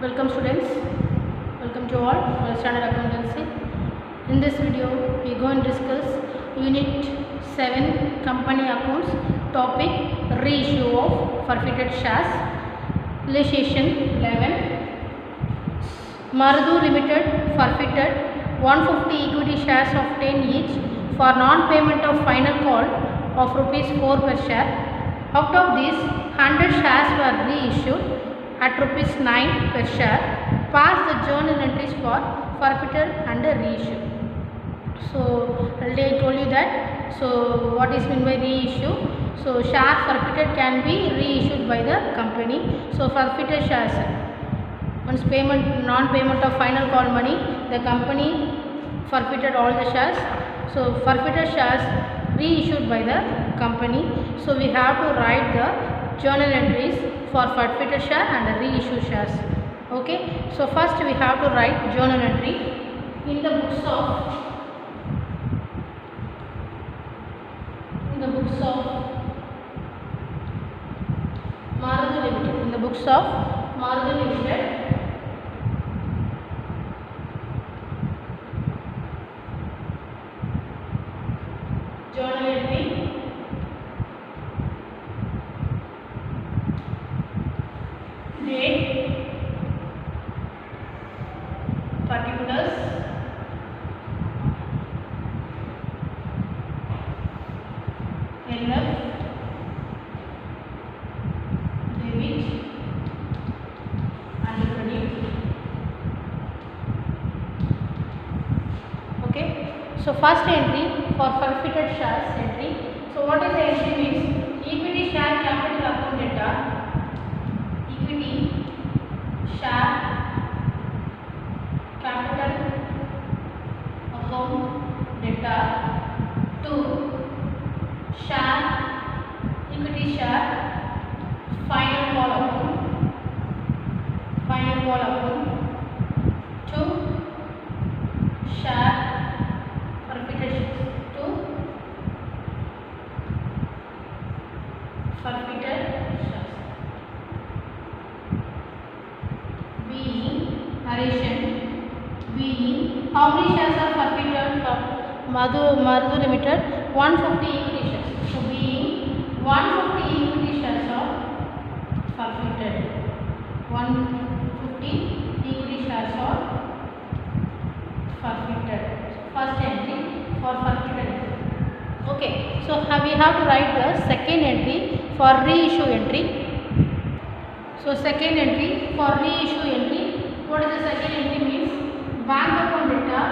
Welcome students, welcome to all standard accountancy. In this video we are going to discuss unit 7 company accounts, topic reissue of forfeited shares, illustration 11. Marudu Limited forfeited 150 equity shares of 10 each for non-payment of final call of rupees 4 per share. Out of these, 100 shares were reissued at rupees 9 per share. Pass the journal entries for forfeited and reissue. So already I told you that. So what is meant by reissue? So share forfeited can be reissued by the company. So forfeited shares, once non-payment of final call money, the company forfeited all the shares. So forfeited shares reissued by the company. So we have to write the journal entries for forfeited share and reissue shares. Okay. So first we have to write journal entry in the books of Marudu Limited. In the books of Marudu Limited, journal entry date, particulars, LF, debit and credit. Okay. So first entry for forfeited shares entry. So what is the entry means? Equity share capital account data. Equity share capital account data to share equity share final call account to share forfeited shares being narration being how many shares are forfeited from Marudu Limited? 150 equity shares. So being 150 equity shares are forfeited. 150 equity shares are forfeited. First entry for forfeited. Okay. So we have to write the second entry for reissue entry. So second entry for reissue entry. What is the second entry means? Bank account data,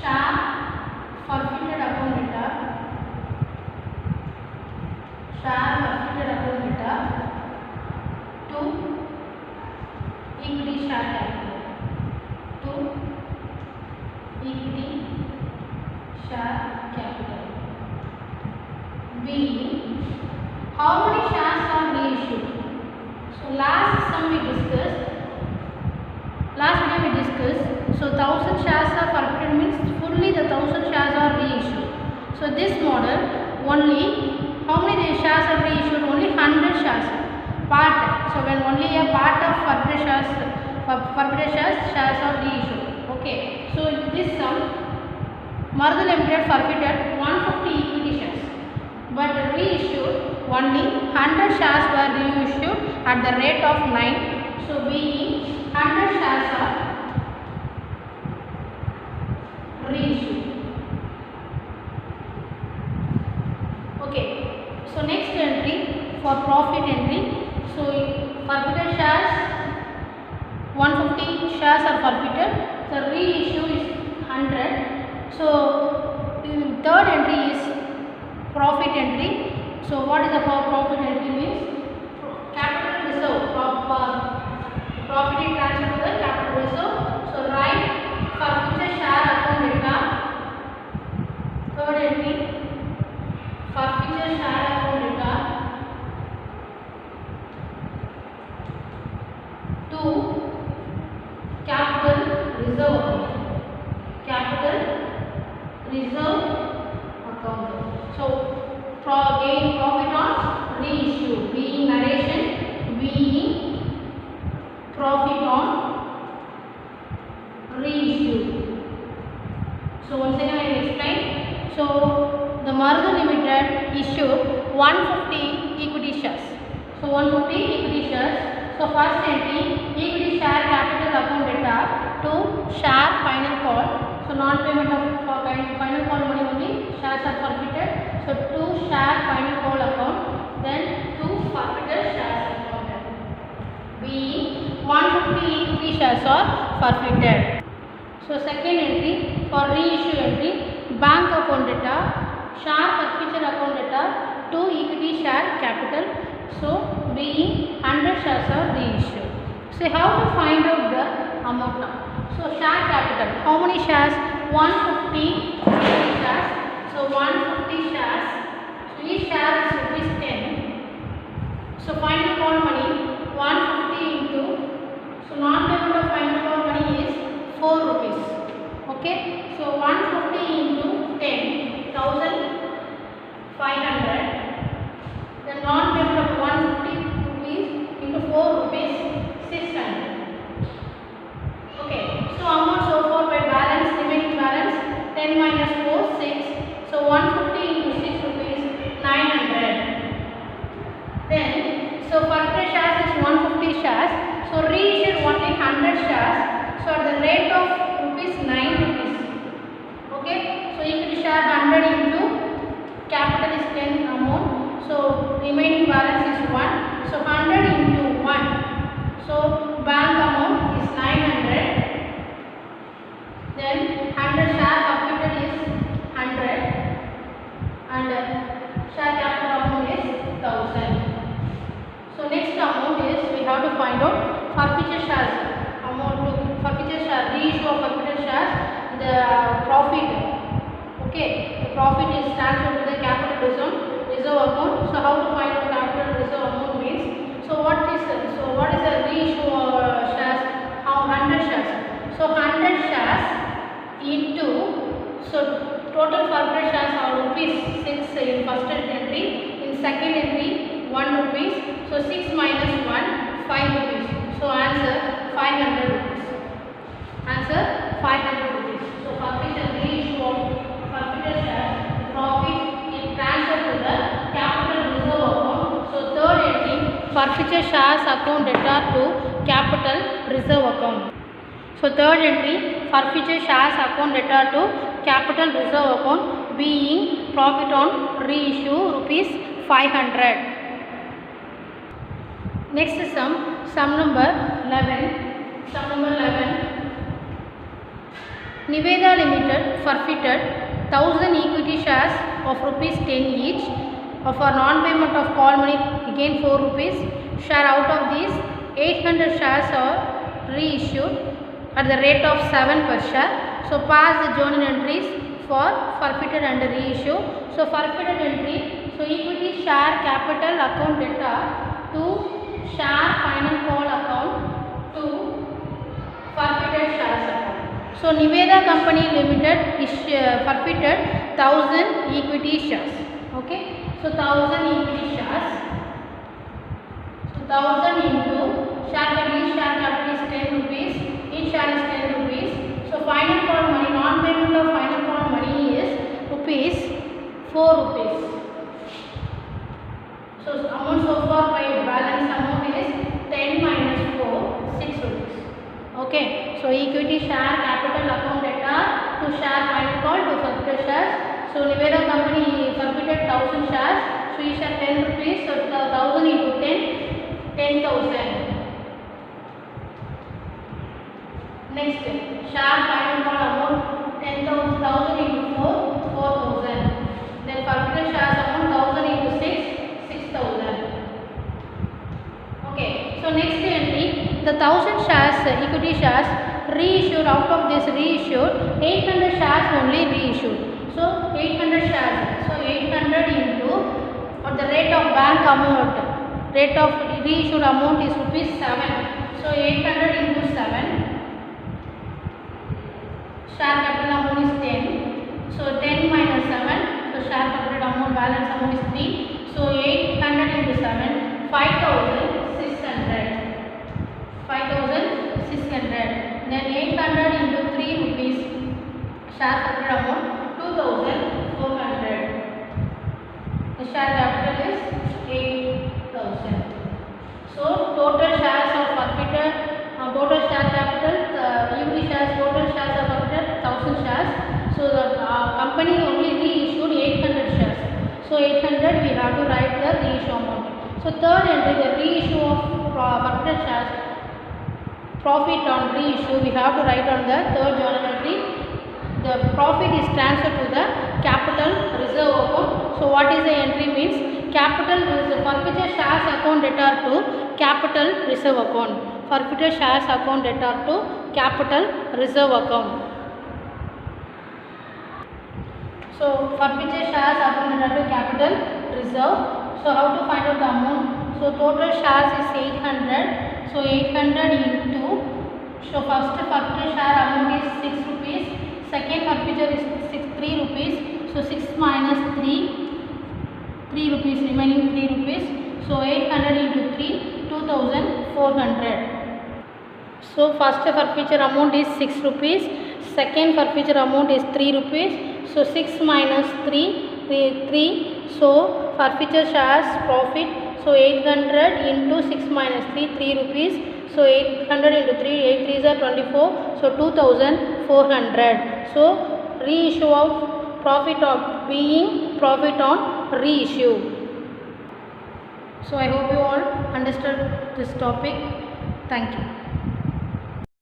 share forfeited account data to equity share capital, B. How many shares are reissued? So last time we discussed. So 1000 shares are forfeited means fully the 1000 shares are reissued. So this model only how many shares are reissued? Only 100 shares. Part. So when only a part of forfeited shares are reissued. Okay. So this sum Marudu Limited forfeited 150 equity shares, but reissued only 100 shares were reissued at the rate of 9. So being 100 shares are reissued. Okay. So next entry for profit entry. So forfeited shares 150 shares are forfeited. The reissue is 100. So third entry is profit entry. So what is the profit entry means? Capital reserve of profit is transferred to the capital reserve. So write forfeited share account data. Third entry forfeited share account data to capital reserve account. So gain profit on reissue, B profit on reissue. So once again I will explain. So the Maruti Limited issued 150 equity shares. So 150 equity shares. So first entry, equity share capital account data to share final call. So non-payment of final call money only, shares are forfeited. So to share final call account, then to forfeited shares account. Being 150 equity shares are forfeited. So second entry, for reissue entry, bank account data, share forfeiture account data to equity share capital. So being 100 shares are reissued. So how to find out the amount now? So share capital, how many shares? 150 shares. So 150 shares. So each share is ₹10. So final call money 150 into. So non-payment of final call money is ₹4. Okay. So 150 into 10, 1500. The non-payment of ₹150 into ₹4, 600. Okay. So amount so far by balance, remaining balance 10 minus 4, 6. So 150 into 6 rupees, 900. Then so forfeited shares is 150 shares. So reissued only 100 shares. So at the rate of ₹9. Okay. So equity share 100 into capital is 10 amount. So remaining balance is 1. So 100 into 1. So bank amount is 900. Then 100 share forfeited is 100. And share capital amount is 1000. So next amount is we have to find out forfeiture shares amount to forfeiture share, reissue of forfeited shares, the profit. Okay, the profit is transferred to the capital reserve account. So how to find out capital reserve amount means? So what is the reissue shares? How 100 shares? So 100 shares into, so total forfeited shares are ₹6 in first entry. In second entry ₹1. So 6 minus 1, ₹5. So answer 500 rupees. Answer 500 rupees. So forfeiture reissue of forfeited shares, profit is transferred to the capital reserve account. So third entry, forfeiture shares account data to capital reserve account. So third entry, forfeiture shares account data to capital reserve account, being profit on reissue ₹500. Next is sum number 11. Sum number 11. Niveda Limited forfeited 1000 equity shares of ₹10 each for non-payment of call money, again ₹4. Share out of these 800 shares are reissued at the rate of 7 per share. So pass the journal entries for forfeited and reissue. So forfeited entry, so equity share capital account data to share final call account to forfeited shares account. So Niveda Company Limited is forfeited 1000 equity shares. Okay. So 1000 equity shares. So 1000 into share capital is ₹10. Each share is ₹10. So final call money, non-payment of final call money is ₹4. So amount so far by balance amount is 10 minus 4, ₹6. Okay. So equity share capital account data to share final call to forfeited shares. So Niveda Company forfeited 1000 shares. So each share ₹10. So 1000 into 10, 10,000. Next, share final call amount 10,000 into 4, 4,000. Then forfeited shares amount 1000 into 6, 6,000. Okay. So next entry, the 1000 shares equity shares reissued. Out of this reissued, 800 shares only reissued. So 800 shares. So 800 into at the rate of bank amount, rate of reissued amount is ₹7. So 800 into 7. Share capital amount is 10. So 10 minus 7. So share capital amount balance amount is 3. So 800 into 7, 5,600. 5,000. share forfeited amount 2,400. The share capital is 8,000. So total shares are forfeited. Total share capital, equity shares, total shares are forfeited 1,000 shares. So the company only reissued 800 shares. So 800 we have to write the reissue amount. So third entry, the reissue of forfeited shares, profit on reissue, we have to write on the third journal entry. The profit is transferred to the capital reserve account. So what is the entry means? Capital reserve, forfeited shares account debtor to capital reserve account. Forfeited shares account debtor to capital reserve account. So forfeited shares account debtor to capital reserve. So how to find out the amount? So total shares is 800. So 800 into, so first forfeited share amount is 6 rupees. Second forfeiture is 3 rupees. So 6 minus 3 rupees, remaining 3 rupees. So 800 into 3, 2,400. So first forfeiture amount is 6 rupees. Second forfeiture amount is 3 rupees. So 6 minus 3, 3. So forfeiture shares profit. So 800 into 6 minus 3, 3 rupees. So 800 into 3, 8 3s are 24. So 2,400. So reissue of profit of being profit on reissue. So I hope you all understood this topic. Thank you.